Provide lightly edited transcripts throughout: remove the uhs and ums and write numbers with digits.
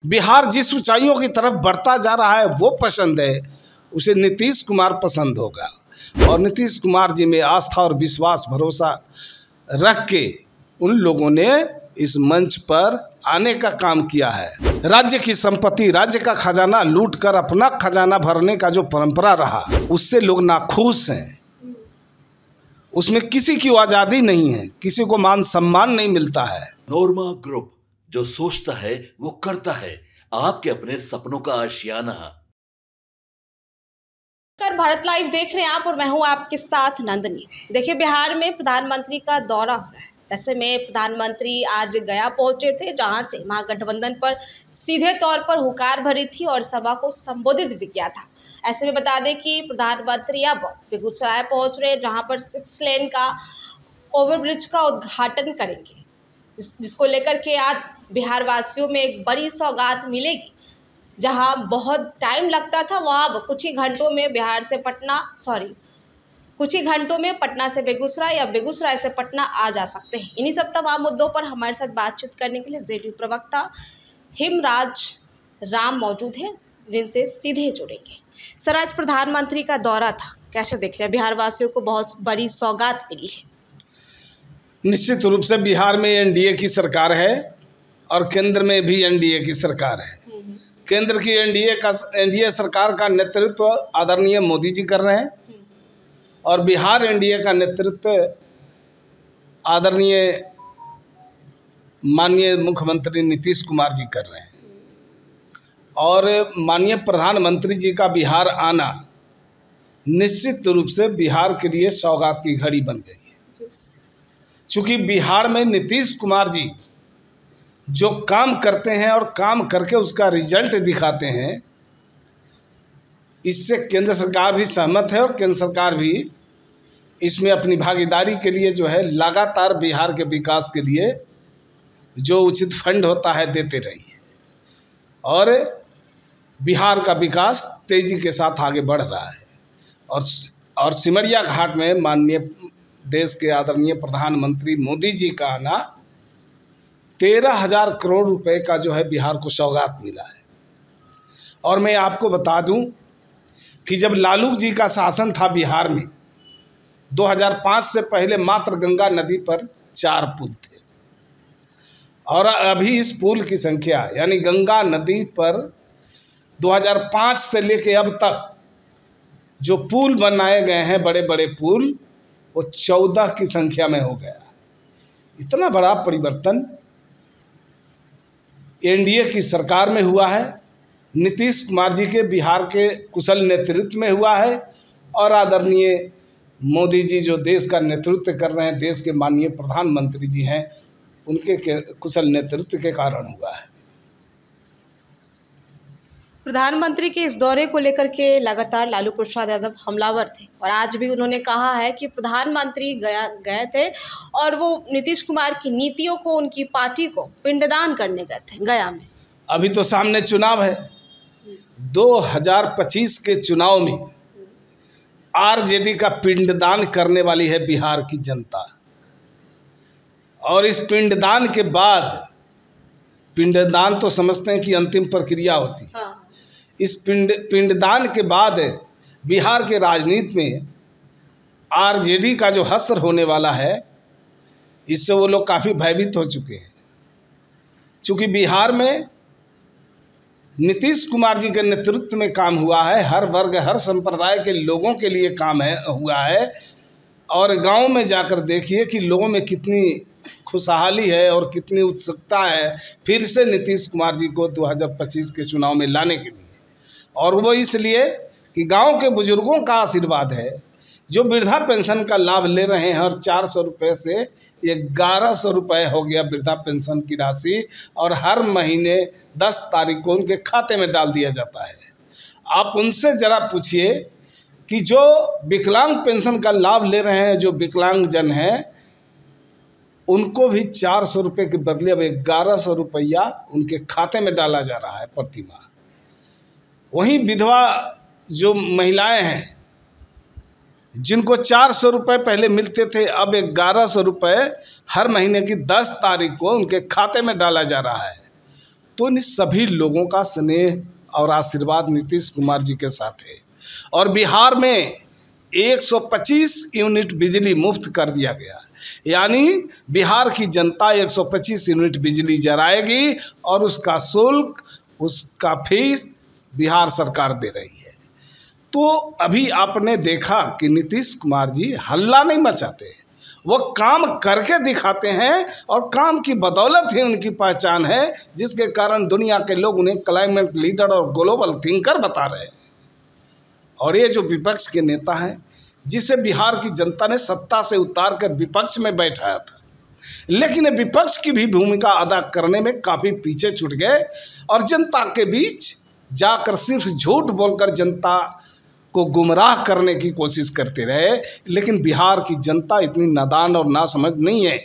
बिहार जिस ऊंचाइयों की तरफ बढ़ता जा रहा है वो पसंद है, उसे नीतीश कुमार पसंद होगा। और नीतीश कुमार जी में आस्था और विश्वास भरोसा रख के उन लोगों ने इस मंच पर आने का काम किया है। राज्य की संपत्ति, राज्य का खजाना लूट कर अपना खजाना भरने का जो परंपरा रहा, उससे लोग नाखुश हैं। उसमें किसी की आज़ादी नहीं है, किसी को मान सम्मान नहीं मिलता है। नोरमा ग्रुप, जो सोचता है वो करता है। आपके अपने सपनों का आशियाना। भारत लाइव देख रहे हैं आप और मैं हूं आपके साथ नंदनी। देखिए, बिहार में प्रधानमंत्री का दौरा हो रहा है। ऐसे में प्रधानमंत्री आज गया पहुंचे थे, जहां से महागठबंधन पर सीधे तौर पर हुंकार भरी थी और सभा को संबोधित भी किया था। ऐसे में बता दें कि प्रधानमंत्री अब बेगूसराय पहुंच रहे हैं, जहां पर 6 लेन का ओवरब्रिज का उद्घाटन करेंगे, जिसको लेकर के आज बिहार वासियों में एक बड़ी सौगात मिलेगी। जहां बहुत टाइम लगता था, वहां कुछ ही घंटों में पटना से बेगूसराय या बेगूसराय से पटना आ जा सकते हैं। इन्हीं सब तमाम मुद्दों पर हमारे साथ बातचीत करने के लिए जेडीयू प्रवक्ता हिमराज राम मौजूद हैं, जिनसे सीधे जुड़ेंगे। सर, आज प्रधानमंत्री का दौरा था, कैसे देख रहे हैं? बिहार वासियों को बहुत बड़ी सौगात मिली है। निश्चित रूप से बिहार में एनडीए की सरकार है और केंद्र में भी एनडीए की सरकार है। केंद्र की एनडीए सरकार का नेतृत्व आदरणीय मोदी जी कर रहे हैं और बिहार एनडीए का नेतृत्व आदरणीय माननीय मुख्यमंत्री नीतीश कुमार जी कर रहे हैं। और माननीय प्रधानमंत्री जी का बिहार आना निश्चित रूप से बिहार के लिए सौगात की घड़ी बन गई है। चूँकि बिहार में नीतीश कुमार जी जो काम करते हैं और काम करके उसका रिजल्ट दिखाते हैं, इससे केंद्र सरकार भी सहमत है और केंद्र सरकार भी इसमें अपनी भागीदारी के लिए जो है लगातार बिहार के विकास के लिए जो उचित फंड होता है देते रही है और बिहार का विकास तेज़ी के साथ आगे बढ़ रहा है। और सिमरिया घाट में माननीय देश के आदरणीय प्रधानमंत्री मोदी जी का आना 13,000 करोड़ रुपए का जो है बिहार को सौगात मिला है। और मैं आपको बता दूं कि जब लालू जी का शासन था बिहार में, 2005 से पहले मात्र गंगा नदी पर 4 पुल थे और अभी इस पुल की संख्या, यानी गंगा नदी पर 2005 से लेके अब तक जो पुल बनाए गए हैं, बड़े बड़े पुल, वो 14 की संख्या में हो गया। इतना बड़ा परिवर्तन एनडीए की सरकार में हुआ है, नीतीश कुमार जी के बिहार के कुशल नेतृत्व में हुआ है और आदरणीय मोदी जी जो देश का नेतृत्व कर रहे हैं, देश के माननीय प्रधानमंत्री जी हैं, उनके कुशल नेतृत्व के कारण हुआ है। प्रधानमंत्री के इस दौरे को लेकर के लगातार लालू प्रसाद यादव हमलावर थे और आज भी उन्होंने कहा है कि प्रधानमंत्री गए थे और वो नीतीश कुमार की नीतियों को, उनकी पार्टी को पिंडदान करने गए थे गया में। अभी तो सामने चुनाव है। 2025 के चुनाव में आरजेडी का पिंडदान करने वाली है बिहार की जनता। और इस पिंडदान के बाद, पिंडदान तो समझते हैं कि अंतिम प्रक्रिया होती है। हाँ। इस पिंडदान के बाद बिहार के राजनीति में आरजेडी का जो हश्र होने वाला है, इससे वो लोग काफ़ी भयभीत हो चुके हैं। चूँकि बिहार में नीतीश कुमार जी के नेतृत्व में काम हुआ है, हर वर्ग हर संप्रदाय के लोगों के लिए काम हुआ है। और गांव में जाकर देखिए कि लोगों में कितनी खुशहाली है और कितनी उत्सुकता है फिर से नीतीश कुमार जी को 2025 के चुनाव में लाने के लिए। और वो इसलिए कि गांव के बुजुर्गों का आशीर्वाद है, जो वृद्धा पेंशन का लाभ ले रहे हैं और 400 रुपये से 1100 रुपये हो गया वृद्धा पेंशन की राशि, और हर महीने 10 तारीख को उनके खाते में डाल दिया जाता है। आप उनसे ज़रा पूछिए कि जो विकलांग पेंशन का लाभ ले रहे हैं, जो विकलांग जन हैं, उनको भी 400 रुपये के बदले अब 1100 रुपया उनके खाते में डाला जा रहा है प्रति माह। वहीं विधवा जो महिलाएं हैं, जिनको 400 रुपये पहले मिलते थे, अब 1100 रुपये हर महीने की 10 तारीख को उनके खाते में डाला जा रहा है। तो इन सभी लोगों का स्नेह और आशीर्वाद नीतीश कुमार जी के साथ है। और बिहार में 125 यूनिट बिजली मुफ्त कर दिया गया, यानी बिहार की जनता 125 यूनिट बिजली जलाएगी और उसका शुल्क, उसका फीस बिहार सरकार दे रही है। तो अभी आपने देखा कि नीतीश कुमार जी हल्ला नहीं मचाते, वो काम करके दिखाते हैं और काम की बदौलत ही उनकी पहचान है, जिसके कारण दुनिया के लोग उन्हें क्लाइमेट लीडर और ग्लोबल थिंकर बता रहे हैं। और ये जो विपक्ष के नेता हैं, जिसे बिहार की जनता ने सत्ता से उतार कर विपक्ष में बैठाया था, लेकिन विपक्ष की भी भूमिका अदा करने में काफ़ी पीछे छूट गए और जनता के बीच जाकर सिर्फ झूठ बोलकर जनता को गुमराह करने की कोशिश करते रहे। लेकिन बिहार की जनता इतनी नादान और नासमझ नहीं है।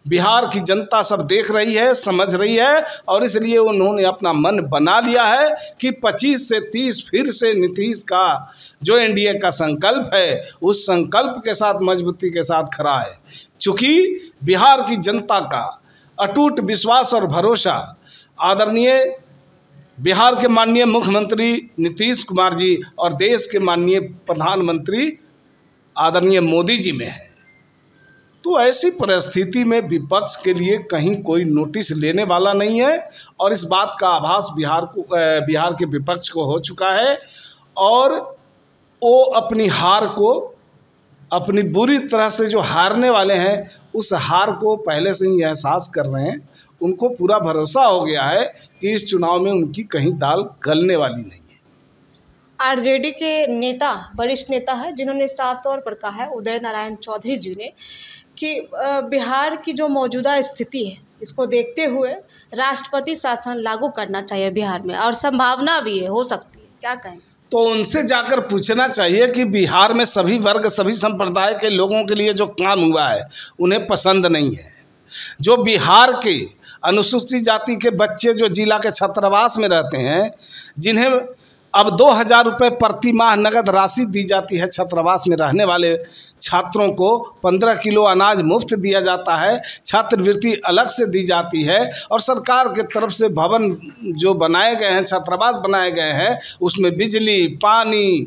बिहार की जनता सब देख रही है, समझ रही है, और इसलिए उन्होंने अपना मन बना लिया है कि 25 से 30 फिर से नीतीश का जो एनडीए का संकल्प है, उस संकल्प के साथ मजबूती के साथ खड़ा है। चूँकि बिहार की जनता का अटूट विश्वास और भरोसा आदरणीय बिहार के माननीय मुख्यमंत्री नीतीश कुमार जी और देश के माननीय प्रधानमंत्री आदरणीय मोदी जी में है। तो ऐसी परिस्थिति में विपक्ष के लिए कहीं कोई नोटिस लेने वाला नहीं है और इस बात का आभास बिहार के विपक्ष को हो चुका है और वो अपनी हार को, अपनी बुरी तरह से जो हारने वाले हैं, उस हार को पहले से ही एहसास कर रहे हैं। उनको पूरा भरोसा हो गया है कि इस चुनाव में उनकी कहीं दाल गलने वाली नहीं है। आरजेडी के नेता, वरिष्ठ नेता है, जिन्होंने साफ तौर पर कहा है, उदय नारायण चौधरी जी ने, कि बिहार की जो मौजूदा स्थिति है, इसको देखते हुए राष्ट्रपति शासन लागू करना चाहिए बिहार में, और संभावना भी है, हो सकती है। क्या कहें? तो उनसे जाकर पूछना चाहिए कि बिहार में सभी वर्ग, सभी संप्रदाय के लोगों के लिए जो काम हुआ है उन्हें पसंद नहीं है। जो बिहार के अनुसूचित जाति के बच्चे जो जिला के छात्रावास में रहते हैं, जिन्हें अब 2000 रुपये प्रति माह नगद राशि दी जाती है, छात्रावास में रहने वाले छात्रों को 15 किलो अनाज मुफ्त दिया जाता है, छात्रवृत्ति अलग से दी जाती है और सरकार के तरफ से भवन जो बनाए गए हैं, छात्रावास बनाए गए हैं, उसमें बिजली, पानी,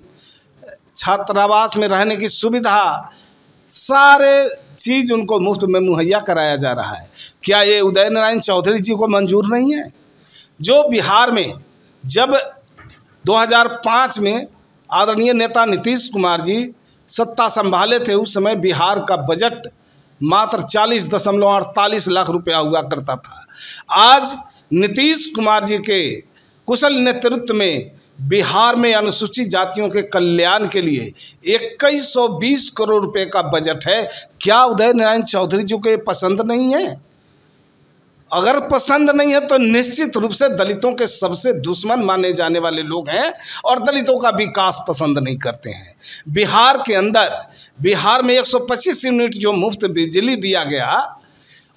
छात्रावास में रहने की सुविधा, सारे चीज़ उनको मुफ्त में मुहैया कराया जा रहा है। क्या ये उदय नारायण चौधरी जी को मंजूर नहीं है? जो बिहार में जब 2005 में आदरणीय नेता नीतीश कुमार जी सत्ता संभाले थे, उस समय बिहार का बजट मात्र 40.48 लाख रुपया हुआ करता था। आज नीतीश कुमार जी के कुशल नेतृत्व में बिहार में अनुसूचित जातियों के कल्याण के लिए 2120 करोड़ रुपए का बजट है। क्या उदय नारायण चौधरी जी को ये पसंद नहीं है? अगर पसंद नहीं है तो निश्चित रूप से दलितों के सबसे दुश्मन माने जाने वाले लोग हैं और दलितों का विकास पसंद नहीं करते हैं। बिहार के अंदर, बिहार में 125 यूनिट जो मुफ्त बिजली दिया गया,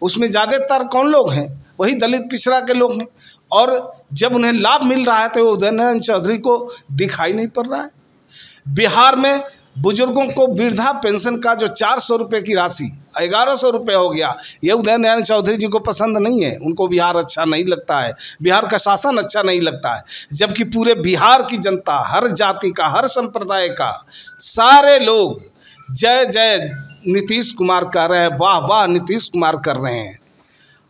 उसमें ज़्यादातर कौन लोग हैं? वही दलित पिछड़ा के लोग हैं, और जब उन्हें लाभ मिल रहा है तो वो उदय नारायण चौधरी को दिखाई नहीं पड़ रहा है। बिहार में बुजुर्गों को वृद्धा पेंशन का जो 400 रुपये की राशि 1100 रुपये हो गया, ये उदय नारायण चौधरी जी को पसंद नहीं है। उनको बिहार अच्छा नहीं लगता है, बिहार का शासन अच्छा नहीं लगता है। जबकि पूरे बिहार की जनता, हर जाति का, हर संप्रदाय का, सारे लोग जय जय नीतीश कुमार कर रहे हैं, वाह वाह नीतीश कुमार कर रहे हैं,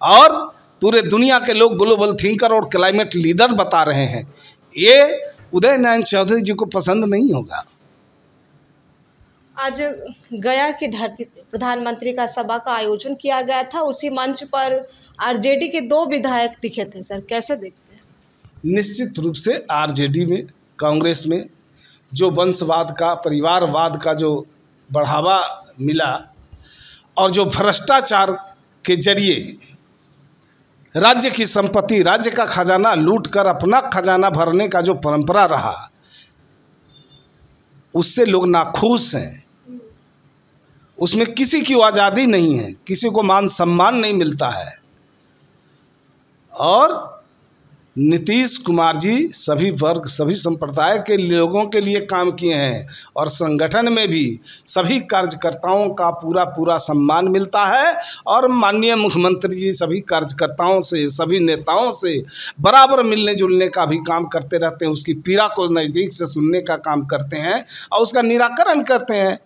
और पूरे दुनिया के लोग ग्लोबल थिंकर और क्लाइमेट लीडर बता रहे हैं। ये उदय नारायण चौधरी जी को पसंद नहीं होगा। आज गया की धरती पे प्रधानमंत्री का सभा का आयोजन किया गया था। उसी मंच पर आरजेडी के 2 विधायक दिखे थे। सर, कैसे देखते हैं? निश्चित रूप से आरजेडी में, कांग्रेस में जो वंशवाद का, परिवारवाद का जो बढ़ावा मिला और जो भ्रष्टाचार के जरिए राज्य की संपत्ति, राज्य का खजाना लूट कर अपना खजाना भरने का जो परंपरा रहा, उससे लोग नाखुश हैं। उसमें किसी की आज़ादी नहीं है, किसी को मान सम्मान नहीं मिलता है, और नीतीश कुमार जी सभी वर्ग सभी संप्रदाय के लोगों के लिए काम किए हैं और संगठन में भी सभी कार्यकर्ताओं का पूरा पूरा सम्मान मिलता है और माननीय मुख्यमंत्री जी सभी कार्यकर्ताओं से सभी नेताओं से बराबर मिलने जुलने का भी काम करते रहते हैं, उसकी पीड़ा को नज़दीक से सुनने का काम करते हैं और उसका निराकरण करते हैं।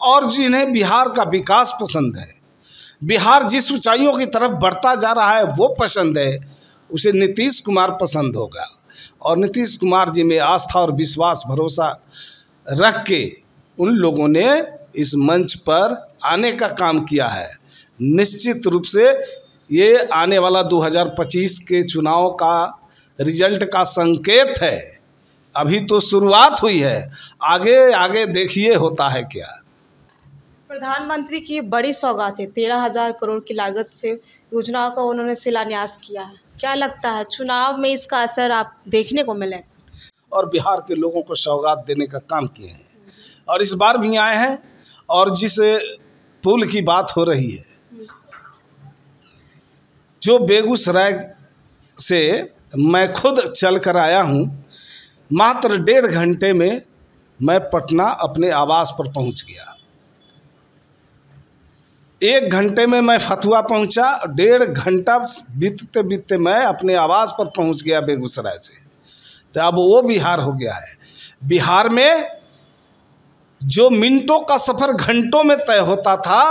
और जिन्हें बिहार का विकास पसंद है, बिहार जिस ऊंचाइयों की तरफ बढ़ता जा रहा है वो पसंद है, उसे नीतीश कुमार पसंद होगा। और नीतीश कुमार जी में आस्था और विश्वास भरोसा रख के उन लोगों ने इस मंच पर आने का काम किया है। निश्चित रूप से ये आने वाला 2025 के चुनाव का रिजल्ट का संकेत है। अभी तो शुरुआत हुई है, आगे आगे देखिए होता है क्या। प्रधानमंत्री की बड़ी सौगात है, 13,000 करोड़ की लागत से योजनाओं का उन्होंने शिलान्यास किया है। क्या लगता है चुनाव में इसका असर आप देखने को मिलेगा? और बिहार के लोगों को सौगात देने का काम किए हैं और इस बार भी आए हैं। और जिस पुल की बात हो रही है, जो बेगूसराय से मैं खुद चल कर आया हूँ, मात्र 1.5 घंटे में मैं पटना अपने आवास पर पहुँच गया। 1 घंटे में मैं फतुहा पहुंचा, 1.5 घंटा बीतते बीतते मैं अपने आवास पर पहुंच गया बेगूसराय से। तो अब वो बिहार हो गया है। बिहार में जो मिनटों का सफ़र घंटों में तय होता था,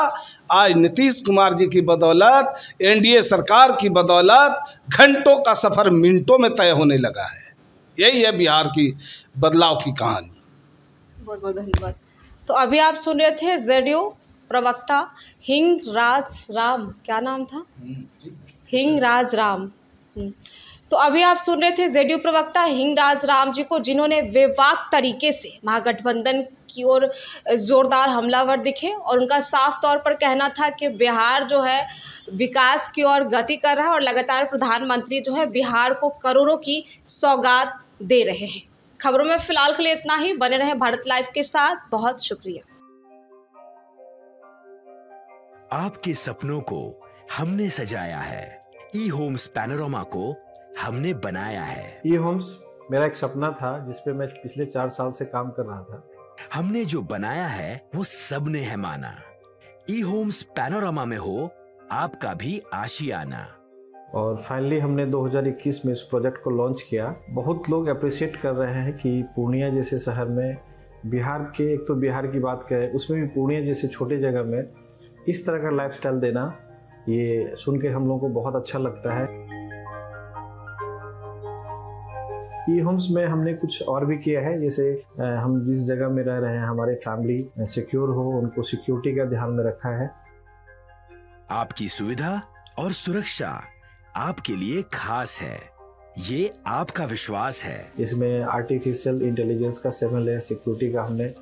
आज नीतीश कुमार जी की बदौलत, एनडीए सरकार की बदौलत घंटों का सफ़र मिनटों में तय होने लगा है। यही है बिहार की बदलाव की कहानी। बहुत बहुत धन्यवाद। तो अभी आप सुन रहे थे जेडीयू प्रवक्ता हिंगराज राम, क्या नाम था? हिंगराज राम। तो अभी आप सुन रहे थे जेडीयू प्रवक्ता हिंगराज राम जी को, जिन्होंने बेबाक तरीके से महागठबंधन की ओर जोरदार हमलावर दिखे और उनका साफ तौर पर कहना था कि बिहार जो है विकास की ओर गति कर रहा है और लगातार प्रधानमंत्री जो है बिहार को करोड़ों की सौगात दे रहे हैं। खबरों में फिलहाल के लिए इतना ही। बने रहें भारत लाइव के साथ। बहुत शुक्रिया। आपके सपनों को हमने सजाया है, ई होम्स पैनोरमा को हमने बनाया है। ई होम्स मेरा एक सपना था जिस पे मैं पिछले 4 साल से काम कर रहा था। हमने जो बनाया है वो सबने है माना। ई होम्स पैनोरमा में हो आपका भी आशियाना। और फाइनली हमने 2021 में इस प्रोजेक्ट को लॉन्च किया। बहुत लोग अप्रिशिएट कर रहे हैं कि पूर्णिया जैसे शहर में, बिहार के, एक तो बिहार की बात करें उसमें भी पूर्णिया जैसे छोटे जगह में इस तरह का लाइफस्टाइल देना, ये सुन के हम लोगों को बहुत अच्छा लगता है। ई होम्स में हमने कुछ और भी किया है, जैसे हम जिस जगह में रह रहे हैं हमारे फैमिली सिक्योर हो, उनको सिक्योरिटी का ध्यान में रखा है। आपकी सुविधा और सुरक्षा आपके लिए खास है, ये आपका विश्वास है। इसमें आर्टिफिशियल इंटेलिजेंस का 7 लेयर सिक्योरिटी का हमने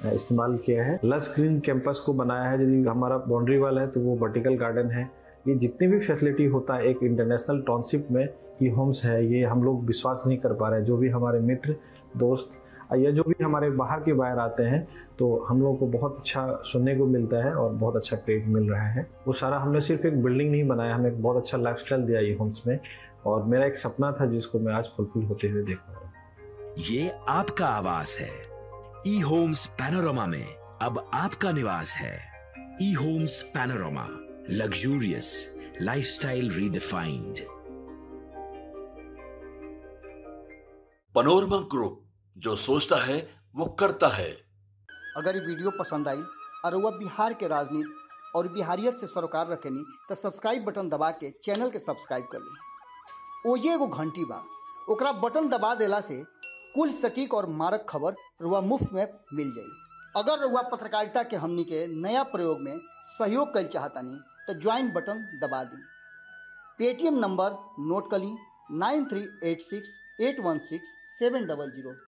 इस्तेमाल किया है। लस ग्रीन कैंपस को बनाया है। यदि हमारा बाउंड्री वाल है तो वो वर्टिकल गार्डन है। ये जितनी भी फैसिलिटी होता है एक इंटरनेशनल टाउनशिप में ई होम्स है, ये हम लोग विश्वास नहीं कर पा रहे हैं। जो भी हमारे मित्र दोस्त या जो भी हमारे बाहर के बाहर आते हैं तो हम लोगों को बहुत अच्छा सुनने को मिलता है और बहुत अच्छा क्रेडिट मिल रहा है। वो सारा हमने सिर्फ एक बिल्डिंग नहीं बनाया, हमें एक बहुत अच्छा लाइफस्टाइल दिया ई होम्स में, और मेरा एक सपना था जिसको मैं आज फुलफिल होते हुए देख पा रहा हूँ। ये आपका आवास है। ई होम्स पैनोरमा में अब आपका निवास है। E Homes Panorama, luxurious lifestyle redefined. Panorama Group, जो सोचता है वो करता है। अगर ये वीडियो पसंद आई और वह बिहार के राजनीति और बिहारियत से सरोकार रखेनी तो सब्सक्राइब बटन दबा के चैनल के सब्सक्राइब कर ली। ओजे एगो घंटी बा, ओकरा बटन दबा देला से कुल सटीक और मारक खबर रुआ मुफ्त में मिल जाई। अगर रुआ पत्रकारिता के हमनी के नया प्रयोग में सहयोग कर चाहतानी तो ज्वाइन बटन दबा दी। पेटीएम नंबर नोट कर ली 9386 816 700।